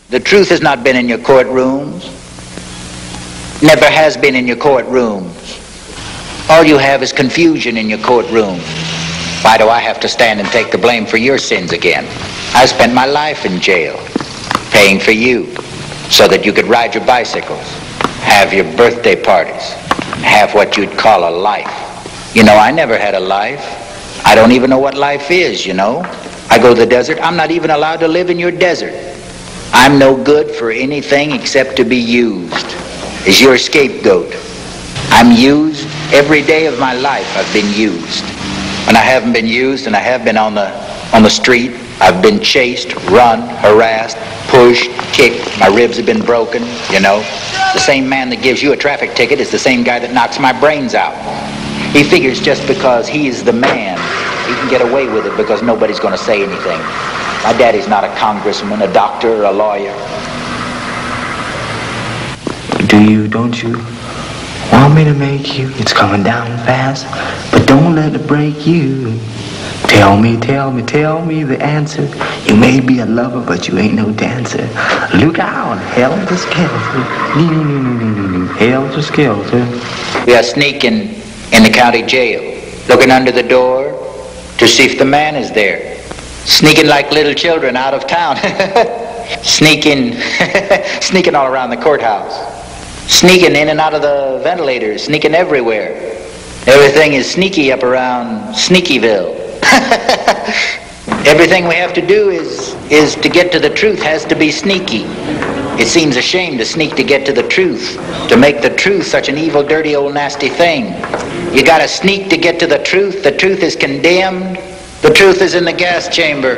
The truth has not been in your courtrooms. Never has been in your courtrooms. All you have is confusion in your courtroom. Why do I have to stand and take the blame for your sins again? I spent my life in jail, paying for you, so that you could ride your bicycles, have your birthday parties, have what you'd call a life. You know, I never had a life. I don't even know what life is, you know. I go to the desert. I'm not even allowed to live in your desert. I'm no good for anything except to be used as your scapegoat. I'm used every day of my life. I've been used. When I haven't been used and I have been on the street, I've been chased, run, harassed, pushed, kicked. My ribs have been broken, you know. The same man that gives you a traffic ticket is the same guy that knocks my brains out. He figures just because he is the man, he can get away with it because nobody's going to say anything. My daddy's not a congressman, a doctor, or a lawyer. Don't you want me to make you? It's coming down fast, but don't let it break you. Tell me the answer. You may be a lover, but you ain't no dancer. Look out, helter-skelter. Helter-skelter. We are sneaking in the county jail, looking under the door to see if the man is there. Sneaking like little children out of town. Sneaking all around the courthouse. Sneaking in and out of the ventilators, sneaking everywhere. Everything is sneaky up around Sneakyville. Everything we have to do is to get to the truth has to be sneaky. It seems a shame to sneak to get to the truth, to make the truth such an evil, dirty, old, nasty thing. You gotta sneak to get to the truth. The truth is condemned. The truth is in the gas chamber.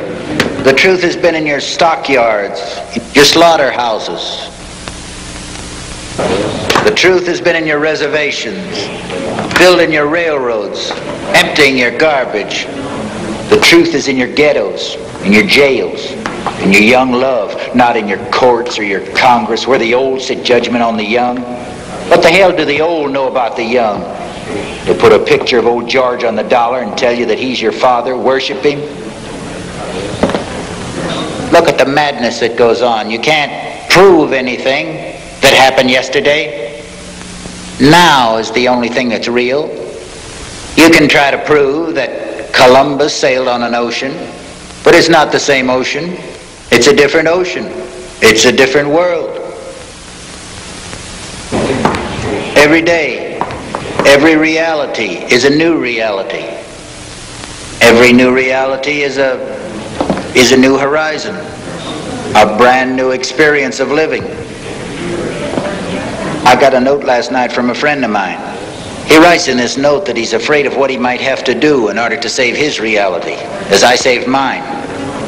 The truth has been in your stockyards, your slaughterhouses. The truth has been in your reservations, building your railroads, emptying your garbage. The truth is in your ghettos, in your jails, in your young love, not in your courts or your Congress where the old sit judgment on the young. What the hell do the old know about the young? They put a picture of old George on the dollar and tell you that he's your father, worship him. Look at the madness that goes on. You can't prove anything that happened yesterday. Now is the only thing that's real. You can try to prove that Columbus sailed on an ocean, but it's not the same ocean. It's a different ocean. It's a different world. Every day, every reality is a new reality. Every new reality is a new horizon, a brand new experience of living. I got a note last night from a friend of mine. He writes in this note that he's afraid of what he might have to do in order to save his reality, as I saved mine.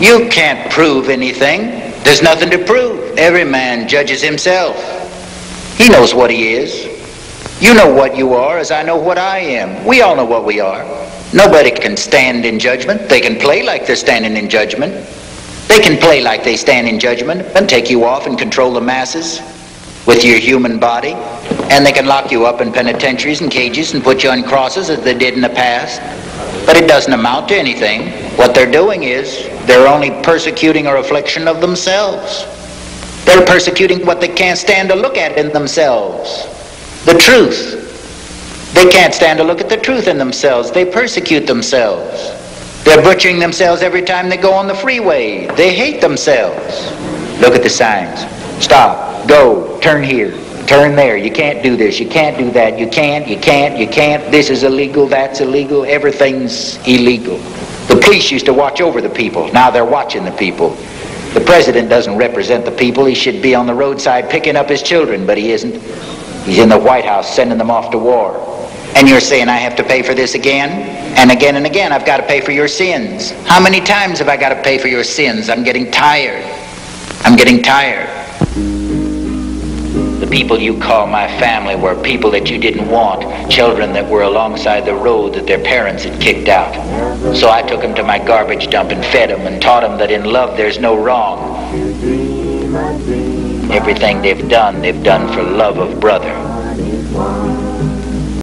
You can't prove anything. There's nothing to prove. Every man judges himself. He knows what he is. You know what you are as I know what I am. We all know what we are. Nobody can stand in judgment. They can play like they're standing in judgment. They can play like they stand in judgment and take you off and control the masses with your human body. And they can lock you up in penitentiaries and cages and put you on crosses as they did in the past. But it doesn't amount to anything. What they're doing is they're only persecuting a reflection of themselves. They're persecuting what they can't stand to look at in themselves. The truth. They can't stand to look at the truth in themselves. They persecute themselves. They're butchering themselves every time they go on the freeway. They hate themselves. Look at the signs. Stop. Go. Turn here. Turn there. You can't do this. You can't do that. You can't. This is illegal. That's illegal. Everything's illegal. The police used to watch over the people. Now they're watching the people. The president doesn't represent the people. He should be on the roadside picking up his children, but he isn't. He's in the White House sending them off to war. And you're saying I have to pay for this again? And again and again I've got to pay for your sins. How many times have I got to pay for your sins? I'm getting tired. I'm getting tired. The people you call my family were people that you didn't want, children that were alongside the road that their parents had kicked out. So I took them to my garbage dump and fed them and taught them that in love there's no wrong. Everything they've done for love of brother.